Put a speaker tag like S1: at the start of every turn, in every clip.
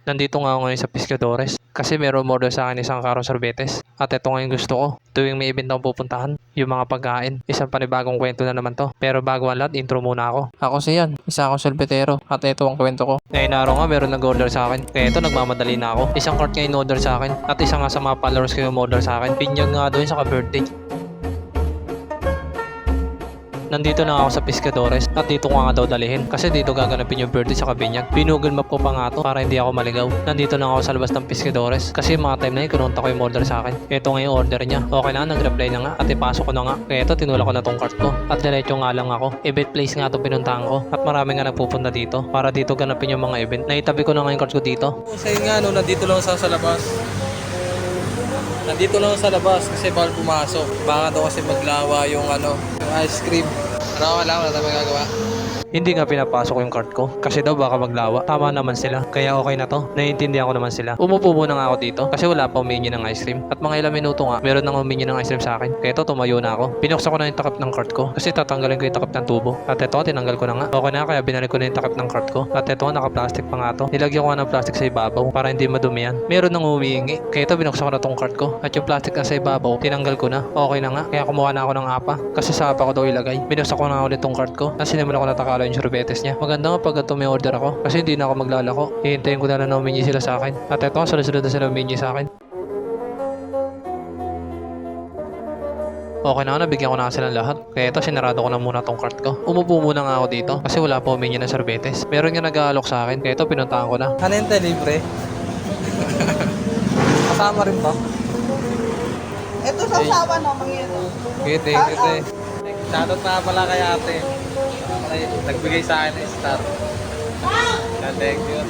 S1: Nandito nga ako ngayon sa Pescadores kasi meron order sa akin isang karong sorbetes. At ito nga yung gusto ko. Tuwing may event akong pupuntahan, yung mga pagkain. Isang panibagong kwento na naman to. Pero bago ang lahat, intro muna ako. Ako si Yan, isa akong sorbetero. At ito ang kwento ko. Ngayon araw nga meron nag-order sa akin. Kaya ito nagmamadali na ako. Isang cart nga in-order sa akin. At isa nga sa mga followers ko yung order sa akin. Pinyag nga doon sa ka-birthday. Nandito na ako sa Pescadores at dito ko nga daw dalihin kasi dito gaganapin yung birthday sa Kabinyag. Pinugol map ko pa nga to para hindi ako maligaw. Nandito na ako sa labas ng Pescadores kasi mga time na yun kinunta ko yung order sa akin. Ito nga yung order niya. Okay na, nag-reply na nga at ipasok ko na nga. Kaya ito tinulak ko na tong cart ko at diretso nga lang ako. Event place nga to pinuntahan ko at marami nga nagpupunta dito para dito ganapin yung mga event. Naitabi ko na nga yung cart ko dito.
S2: Sa nga no, nandito lang sa labas. Nandito lang sa labas kasi bawal pumasok. Baka daw kasi maglawa yung yung ice cream. Pero wala tayong magagawa.
S1: Hindi nga pinapasok yung cart ko kasi daw baka maglawa. Tama naman sila. Kaya okay na to. Naiintindihan ko naman sila. Umupo muna nga ako dito kasi wala pa humingi ng ice cream. At mga ilang minuto nga, meron nang humingi ng ice cream sa akin. Kaya ito, tumayo na ako. Pinuksan ko na yung takip ng cart ko kasi tatanggalin ko yung takip ng tubo. At ito, tinanggal ko na nga. Okay na, kaya binalik ko na yung takip ng cart ko. At ito, naka-plastic pa nga to. Nilagyan ko nga ng plastic sa ibabaw para hindi madumi yan. Meron nang humingi. Kaya ito, binuksan ko na tong cart ko. At yung plastic na sa ibabaw, tinanggal ko na. Okay na nga. Kaya kumuha na ako ng apa. Kasi sa apa ko daw ilagay. Binuksan ko na ulit tong cart ko. At sinimulan ko na takalo yung sorbetes niya. Maganda nga pag ito may order ako kasi hindi na ako maglalako. Hihintayin ko na humingi sila sa akin. At ito, sunod-sunod na sila humingi sa akin. Okay na, nabigyan ko na kasi ng lahat. Kaya ito, sinarado ko na muna tong cart ko. Umupo muna nga ako dito kasi wala pa humingi ng sorbetes. Meron nga nag-aalok sa akin. Kaya ito, pinuntahan ko na.
S2: Ano yung libre? Kasama rin ba?
S3: Ito sa usawa no, mangyero.
S2: Okay, thank you. Shoutout na pala kay ate. Nagbigay sa akin ng star. Thank you.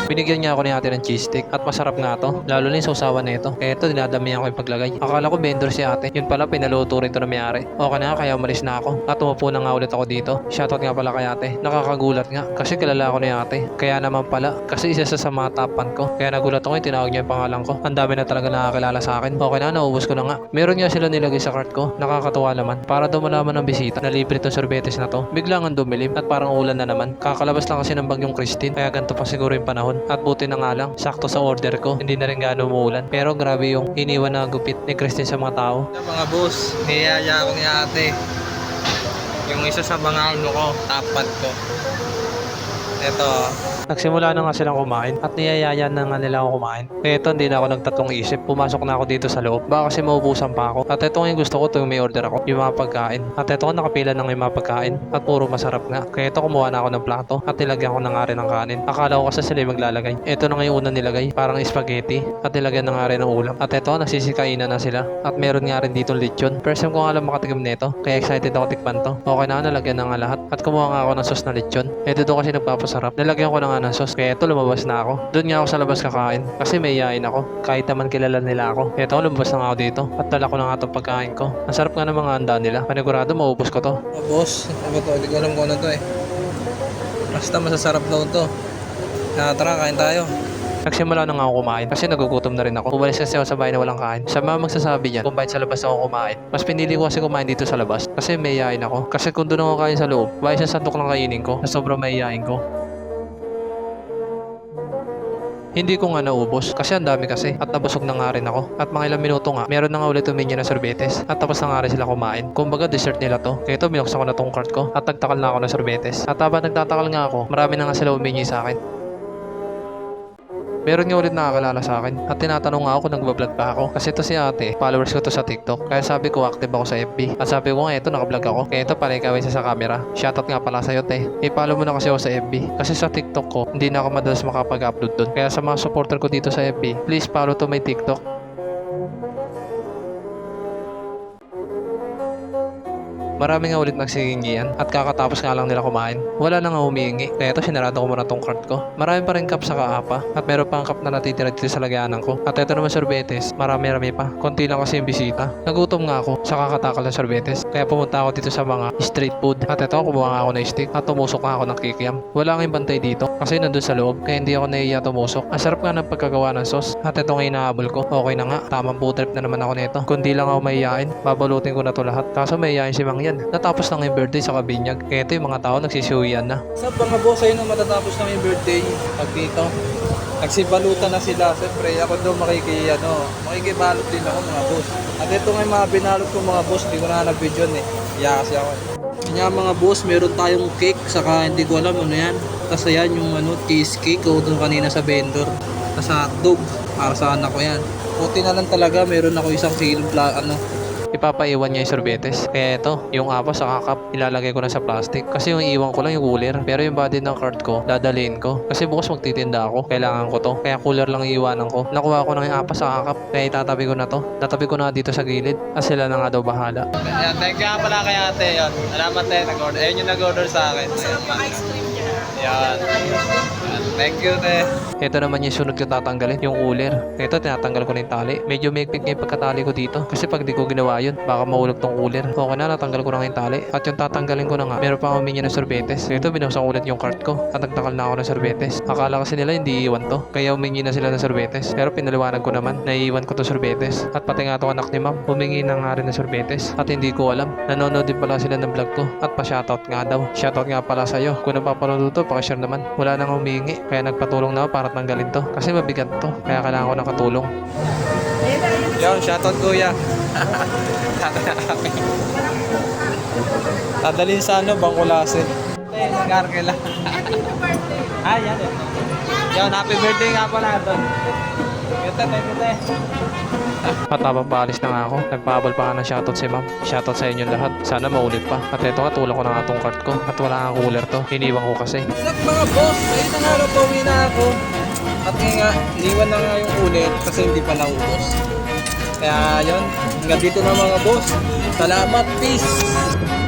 S1: Binigyan niya ako ni ate ng cheese stick at masarap nga to. Lalo na yung sausawan na ito. Kaya ito, dinadamihan ko yung paglagay. Akala ko vendor si ate. Yun pala, pinaluto rin ito na may-ari. Okay na, kaya umalis na ako. At umupo na nga ulit ako dito. Shoutout nga pala kay ate. Nakakagulat nga kasi kilala ko ni ate. Kaya naman pala, kasi isa sa mga tapan ko. Kaya nagulat ako yung tinawag niya yung pangalan ko. Ang dami na talaga nakakilala sa akin. Okay na, naubos ko na nga. Meron nga sila nilagay sa cart ko. Nakakatuwa naman. Para daw malaman ng bisita na libre itong sorbetes na to. Biglang ang dumilim at parang ulan na naman. Kakalabas lang kasi ng bagyong Christine. Kaya ganito pa siguro yung panahon. At buti na nga lang, sakto sa order ko. Hindi na rin gaano umuulan. Pero grabe yung iniwan na gupit ni Christine sa mga tao.
S2: Mga boss, niyaya ako ni ate. Yung isa sa mga tapat ko. Ito.
S1: Nagsimula na nga silang kumain at niyayaya na nga nila ako kumain. Kaya ito, hindi na ako nagtatlong isip. Pumasok na ako dito sa loob. Baka kasi maubusan pa ako. At ito yung gusto ko tuwing may order ako. Yung mga pagkain. At ito, nakapila na yung mga pagkain. At puro masarap nga. Kaya ito, kumuha na ako ng plato. At nilagyan ko na nga rin ng kanin. Akala ko kasi sila yung maglalagay. Ito na nga yung unang nilagay. Parang spaghetti. At nilagyan na nga rin ng ulam. At ito, nagsisikainan na sila. At meron nga rin dito lechon. First time ko nga lang makatikim nito. Kaya excited ako tikman to. Okay na, nalagyan na nga lahat. At kumuha nga ako ng sauce na lechon. Ito doon kasi nagpapasarap. Nilagyan ko na nga ng sauce. Kaya ito, lumabas na ako. Doon nga ako sa labas kakain. Kasi may yain ako. Kahit naman kilala nila ako. Ito, lumabas na nga ako dito. At dala ko na nga itong pagkain ko. Ang sarap nga ng mga handa nila. Panigurado, maubos ko to.
S2: Boss, ano to? Hindi ko alam kung ano to eh. Basta masasarap daw to. Tara, kain tayo.
S1: Nagsimula na nga ako kumain kasi nagugutom na rin ako. Umalis kasi ako sa bahay na walang kain. Sa mga magsasabi niyan, kung bakit sa labas ako kumain. Mas pinili ko kasi kumain dito sa labas kasi may yain ako. Kasi kung doon ako kain sa loob, bahay sa sandok lang kainin ko na sobrang may yain ko. Hindi ko nga naubos kasi ang dami kasi at nabusog na nga rin ako. At mga ilang minuto nga, meron na nga ulit humingi na sorbetes at tapos na nga rin sila kumain. Kumbaga dessert nila to. Kaya ito, binuksan ko na tong cart ko at nagtakal na ako ng sorbetes. At habang nagtatakal nga ako, marami na nga sila humingi sa akin. Meron nga ulit nakakilala sa akin at tinatanong nga ako kung nagbablog pa ako. Kasi ito si ate, followers ko to sa TikTok. Kaya sabi ko active ako sa FB. At sabi ko nga ito, nakablog ako. Kaya ito pala ikaw isa sa camera. Shoutout nga pala sa'yo te. I-follow mo na kasi ako sa FB. Kasi sa TikTok ko, hindi na ako madalas makapag-upload doon. Kaya sa mga supporter ko dito sa FB, please follow to my TikTok. Marami nga ulit nagsigingian at kakatapos nga lang nila kumain. Wala na nga humihingi. Kaya ito, sinarado ko muna tong cart ko. Marami pa rin cup sa kaapa at meron pang cup na natitira dito sa lagayanan ko. At ito naman sorbetes, marami-rami pa. Konti lang kasi yung bisita. Nagutom nga ako sa kakatakal ng sorbetes. Kaya pumunta ako dito sa mga street food. At ito, kumuha nga ako ng stick at tumusok nga ako ng kikiam. Wala nga yung bantay dito kasi nandun sa loob kaya hindi ako nahiya tumusok. Ang sarap nga ng pagkagawa ng sauce. At ito nga inahabol ko. Okay na nga, tamang food trip na naman ako nito. Kundi lang ako mahihain, babalutin ko na to lahat. Kaso mahihain si Mang yan. Natapos lang yung birthday sa Kabinyag. Kaya ito yung mga tao nagsisiuyan na.
S2: Sa mga boss, ayun na matatapos na yung birthday. Pag dito. nagsibalutan na sila. Siyempre, ako daw makikibalot din ako mga boss. At ito nga yung mga binalot ko mga boss, hindi ko na nag-video eh. Iya kasi ako. Kanya mga boss, meron tayong cake, saka hindi ko alam ano yan. Tapos ayan yung cheesecake ko doon kanina sa vendor. Tapos hotdog, para sa anak ko yan. Puti na lang talaga, meron ako 1 kilo
S1: Ipapaiwan niya yung sorbetes. Kaya ito, yung apas sa cup, ilalagay ko na sa plastic. Kasi yung iwan ko lang yung cooler. Pero yung body ng cart ko, dadalhin ko. Kasi bukas magtitinda ako. Kailangan ko to. Kaya cooler lang iiwanan ko. Nakuha ko na yung apas sa cup. Kaya itatabi ko na to. Tatabi ko na dito sa gilid. At sila na nga daw bahala.
S2: Ayan, thank you nga pala kay ate. Yan. Salamat nag-order. Ayun yung nag-order sa akin.
S3: Ice cream niya.
S2: Yan. Thank you, te.
S1: Ito naman yung sunod ko tatanggalin, yung cooler. Ito, tinatanggal ko na yung tali. Medyo mekpek nga yung pagkatali ko dito. Kasi pag di ko ginawa yun, baka mahulog tong cooler. Okay na, natanggal ko na nga yung tali. At yung tatanggalin ko na nga, meron pa humingi ng sorbetes. Ito, binuksan ko ulit yung cart ko. At nagtakal na ako ng sorbetes. Akala kasi nila hindi iwan to. Kaya humingi na sila ng sorbetes. Pero pinaliwanag ko naman, naiiwan ko to sorbetes. At pati nga itong anak ni ma'am, humingi na nga rin ng sorbetes. At hindi ko alam. Nanonood din pala sila ng vlog ko. At pa-shoutout nga daw. Shoutout nga pala sa'yo. Kung napapanood to, pakishare naman. Wala nang humingi. Kaya nagpatulong na ako para tanggalin to. Kasi mabigat to. Kaya kailangan ko ng katulong.
S2: Yo, shoutout kuya. Dadalhin sa Bangkulasin. Eh, nag-arke lang. Ah, yan eh. Yo, happy birthday nga pala doon. Thank you.
S1: At habang paalis na nga ako, nagpahabol pa nga ng shoutout si ma'am. Shoutout sa inyong lahat. Sana maulit pa. At ito nga, tulong ko na nga tong cart ko. At wala nga cooler to. Iniwan ko kasi.
S2: Sup mga boss, ayun na nga rin pauwi na ako. At nga, iniwan na nga yung ulit kasi hindi pa naubos. Kaya yun, hanggang dito na mga boss. Salamat, peace!